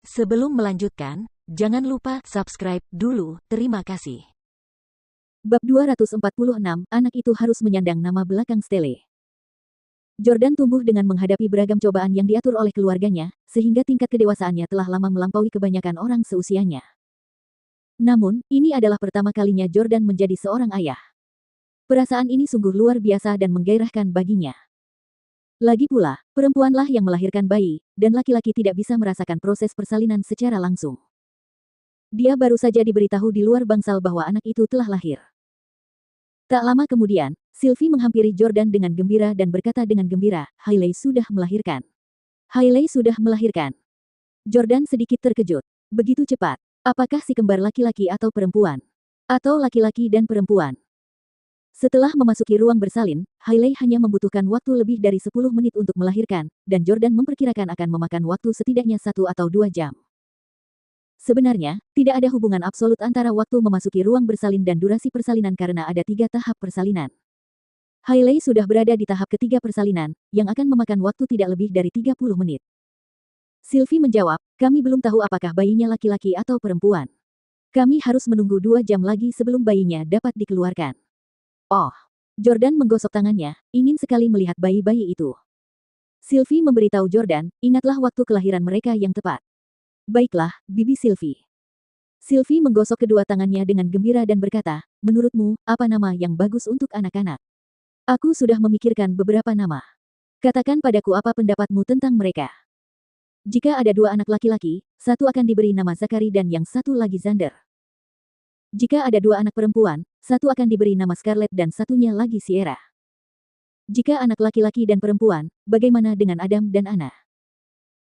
Sebelum melanjutkan, jangan lupa subscribe dulu. Terima kasih. Bab 246, anak itu harus menyandang nama belakang Stele. Jordan tumbuh dengan menghadapi beragam cobaan yang diatur oleh keluarganya, sehingga tingkat kedewasaannya telah lama melampaui kebanyakan orang seusianya. Namun, ini adalah pertama kalinya Jordan menjadi seorang ayah. Perasaan ini sungguh luar biasa dan menggairahkan baginya. Lagi pula, perempuanlah yang melahirkan bayi, dan laki-laki tidak bisa merasakan proses persalinan secara langsung. Dia baru saja diberitahu di luar bangsal bahwa anak itu telah lahir. Tak lama kemudian, Sylvie menghampiri Jordan dengan gembira dan berkata dengan gembira, Hailey sudah melahirkan. Hailey sudah melahirkan. Jordan sedikit terkejut. Begitu cepat. Apakah si kembar laki-laki atau perempuan? Atau laki-laki dan perempuan? Setelah memasuki ruang bersalin, Hailey hanya membutuhkan waktu lebih dari 10 menit untuk melahirkan, dan Jordan memperkirakan akan memakan waktu setidaknya 1 atau 2 jam. Sebenarnya, tidak ada hubungan absolut antara waktu memasuki ruang bersalin dan durasi persalinan karena ada 3 tahap persalinan. Hailey sudah berada di tahap ketiga persalinan, yang akan memakan waktu tidak lebih dari 30 menit. Sylvie menjawab, kami belum tahu apakah bayinya laki-laki atau perempuan. Kami harus menunggu 2 jam lagi sebelum bayinya dapat dikeluarkan. Oh, Jordan menggosok tangannya, ingin sekali melihat bayi-bayi itu. Sylvie memberitahu Jordan, ingatlah waktu kelahiran mereka yang tepat. Baiklah, Bibi Sylvie. Sylvie menggosok kedua tangannya dengan gembira dan berkata, menurutmu, apa nama yang bagus untuk anak-anak? Aku sudah memikirkan beberapa nama. Katakan padaku apa pendapatmu tentang mereka. Jika ada 2 anak laki-laki, satu akan diberi nama Zachary dan yang satu lagi Xander. Jika ada 2 anak perempuan, satu akan diberi nama Scarlett dan satunya lagi Sierra. Jika anak laki-laki dan perempuan, bagaimana dengan Adam dan Anna?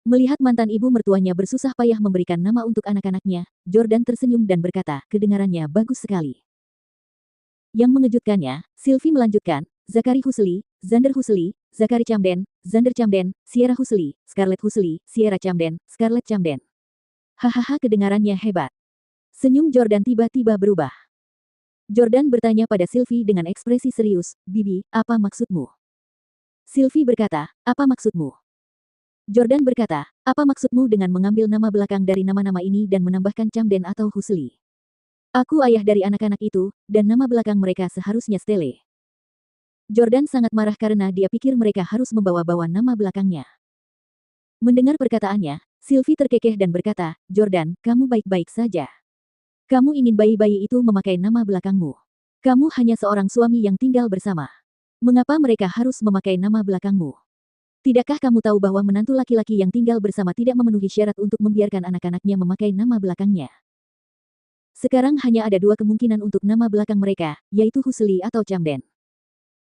Melihat mantan ibu mertuanya bersusah payah memberikan nama untuk anak-anaknya, Jordan tersenyum dan berkata, kedengarannya bagus sekali. Yang mengejutkannya, Sylvie melanjutkan, Zachary Husely, Xander Husely, Zachary Camden, Xander Camden, Sierra Husely, Scarlett Husely, Sierra Camden, Scarlett Camden. Hahaha, kedengarannya hebat. Senyum Jordan tiba-tiba berubah. Jordan bertanya pada Sylvie dengan ekspresi serius, Bibi, apa maksudmu? Sylvie berkata, apa maksudmu? Jordan berkata, apa maksudmu dengan mengambil nama belakang dari nama-nama ini dan menambahkan Camden atau Husely? Aku ayah dari anak-anak itu, dan nama belakang mereka seharusnya Stele. Jordan sangat marah karena dia pikir mereka harus membawa-bawa nama belakangnya. Mendengar perkataannya, Sylvie terkekeh dan berkata, Jordan, kamu baik-baik saja. Kamu ingin bayi-bayi itu memakai nama belakangmu. Kamu hanya seorang suami yang tinggal bersama. Mengapa mereka harus memakai nama belakangmu? Tidakkah kamu tahu bahwa menantu laki-laki yang tinggal bersama tidak memenuhi syarat untuk membiarkan anak-anaknya memakai nama belakangnya? Sekarang hanya ada 2 kemungkinan untuk nama belakang mereka, yaitu Husely atau Camden.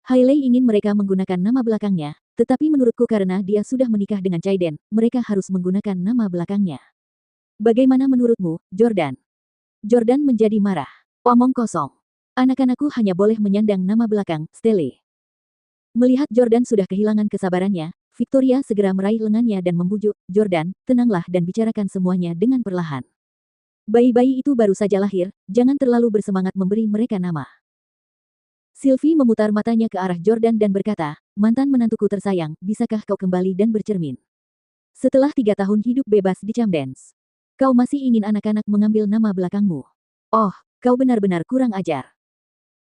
Hailey ingin mereka menggunakan nama belakangnya, tetapi menurutku karena dia sudah menikah dengan Caiden, mereka harus menggunakan nama belakangnya. Bagaimana menurutmu, Jordan? Jordan menjadi marah. Omong kosong. Anak-anakku hanya boleh menyandang nama belakang, Stele. Melihat Jordan sudah kehilangan kesabarannya, Victoria segera meraih lengannya dan membujuk, Jordan, tenanglah dan bicarakan semuanya dengan perlahan. Bayi-bayi itu baru saja lahir, jangan terlalu bersemangat memberi mereka nama. Sylvie memutar matanya ke arah Jordan dan berkata, mantan menantuku tersayang, bisakah kau kembali dan bercermin? Setelah 3 tahun hidup bebas di Camdens, kau masih ingin anak-anak mengambil nama belakangmu. Oh, kau benar-benar kurang ajar.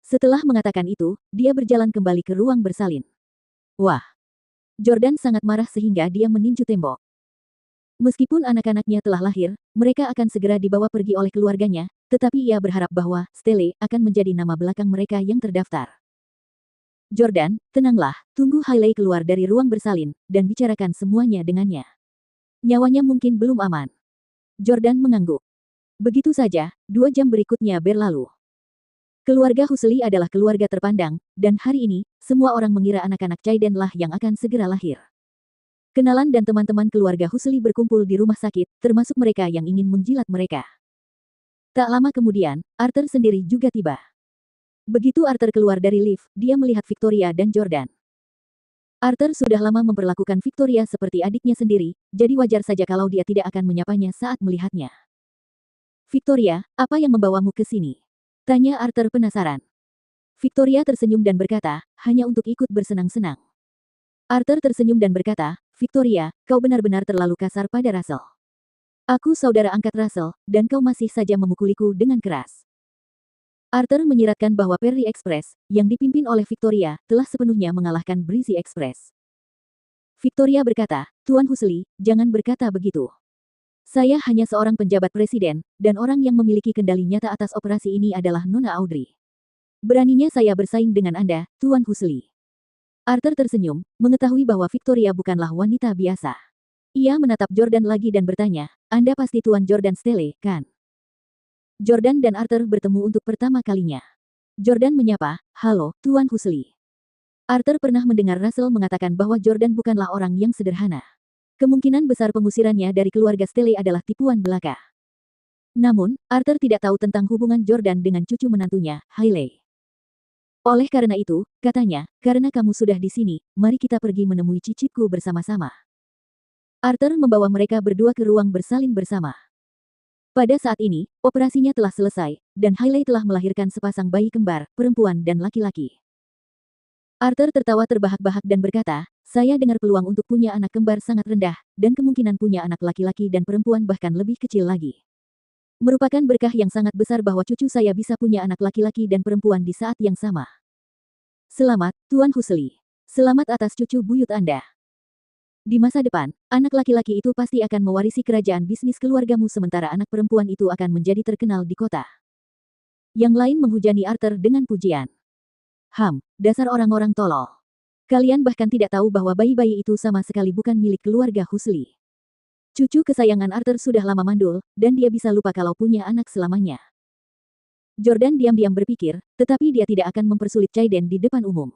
Setelah mengatakan itu, dia berjalan kembali ke ruang bersalin. Wah! Jordan sangat marah sehingga dia meninju tembok. Meskipun anak-anaknya telah lahir, mereka akan segera dibawa pergi oleh keluarganya, tetapi ia berharap bahwa Stele akan menjadi nama belakang mereka yang terdaftar. Jordan, tenanglah, tunggu Hailey keluar dari ruang bersalin, dan bicarakan semuanya dengannya. Nyawanya mungkin belum aman. Jordan mengangguk. Begitu saja, 2 jam berikutnya berlalu. Keluarga Husely adalah keluarga terpandang, dan hari ini, semua orang mengira anak-anak Caiden lah yang akan segera lahir. Kenalan dan teman-teman keluarga Husely berkumpul di rumah sakit, termasuk mereka yang ingin menjilat mereka. Tak lama kemudian, Arthur sendiri juga tiba. Begitu Arthur keluar dari lift, dia melihat Victoria dan Jordan. Arthur sudah lama memperlakukan Victoria seperti adiknya sendiri, jadi wajar saja kalau dia tidak akan menyapanya saat melihatnya. Victoria, apa yang membawamu ke sini? Tanya Arthur penasaran. Victoria tersenyum dan berkata, hanya untuk ikut bersenang-senang. Arthur tersenyum dan berkata, Victoria, kau benar-benar terlalu kasar pada Russell. Aku saudara angkat Russell, dan kau masih saja memukuliku dengan keras. Arthur menyiratkan bahwa Perry Express, yang dipimpin oleh Victoria, telah sepenuhnya mengalahkan Breezy Express. Victoria berkata, Tuan Huxley, jangan berkata begitu. Saya hanya seorang penjabat presiden, dan orang yang memiliki kendali nyata atas operasi ini adalah Nona Audrey. Beraninya saya bersaing dengan Anda, Tuan Huxley. Arthur tersenyum, mengetahui bahwa Victoria bukanlah wanita biasa. Ia menatap Jordan lagi dan bertanya, Anda pasti Tuan Jordan Stelle, kan? Jordan dan Arthur bertemu untuk pertama kalinya. Jordan menyapa, halo, Tuan Huxley. Arthur pernah mendengar Russell mengatakan bahwa Jordan bukanlah orang yang sederhana. Kemungkinan besar pengusirannya dari keluarga Stelle adalah tipuan belaka. Namun, Arthur tidak tahu tentang hubungan Jordan dengan cucu menantunya, Hailey. Oleh karena itu, katanya, karena kamu sudah di sini, mari kita pergi menemui cicitku bersama-sama. Arthur membawa mereka berdua ke ruang bersalin bersama. Pada saat ini, operasinya telah selesai, dan Hailey telah melahirkan sepasang bayi kembar, perempuan dan laki-laki. Arthur tertawa terbahak-bahak dan berkata, saya dengar peluang untuk punya anak kembar sangat rendah, dan kemungkinan punya anak laki-laki dan perempuan bahkan lebih kecil lagi. Merupakan berkah yang sangat besar bahwa cucu saya bisa punya anak laki-laki dan perempuan di saat yang sama. Selamat, Tuan Huxley. Selamat atas cucu buyut Anda. Di masa depan, anak laki-laki itu pasti akan mewarisi kerajaan bisnis keluargamu sementara anak perempuan itu akan menjadi terkenal di kota. Yang lain menghujani Arthur dengan pujian. Dasar orang-orang tolol. Kalian bahkan tidak tahu bahwa bayi-bayi itu sama sekali bukan milik keluarga Huxley. Cucu kesayangan Arthur sudah lama mandul, dan dia bisa lupa kalau punya anak selamanya. Jordan diam-diam berpikir, tetapi dia tidak akan mempersulit Caiden di depan umum.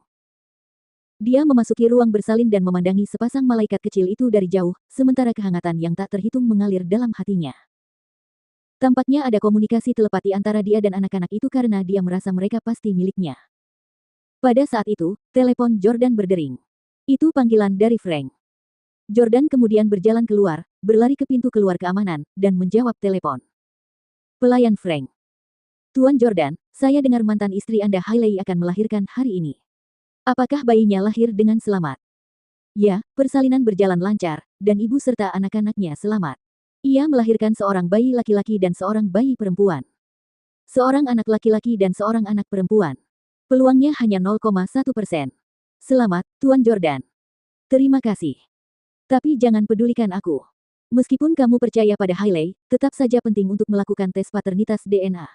Dia memasuki ruang bersalin dan memandangi sepasang malaikat kecil itu dari jauh, sementara kehangatan yang tak terhitung mengalir dalam hatinya. Tampaknya ada komunikasi telepati antara dia dan anak-anak itu karena dia merasa mereka pasti miliknya. Pada saat itu, telepon Jordan berdering. Itu panggilan dari Frank. Jordan kemudian berjalan keluar, berlari ke pintu keluar keamanan, dan menjawab telepon. Pelayan Frank. Tuan Jordan, saya dengar mantan istri Anda Hailey akan melahirkan hari ini. Apakah bayinya lahir dengan selamat? Ya, persalinan berjalan lancar, dan ibu serta anak-anaknya selamat. Ia melahirkan seorang bayi laki-laki dan seorang bayi perempuan. Seorang anak laki-laki dan seorang anak perempuan. Peluangnya hanya 0,1%. Selamat, Tuan Jordan. Terima kasih. Tapi jangan pedulikan aku. Meskipun kamu percaya pada Hailey, tetap saja penting untuk melakukan tes paternitas DNA.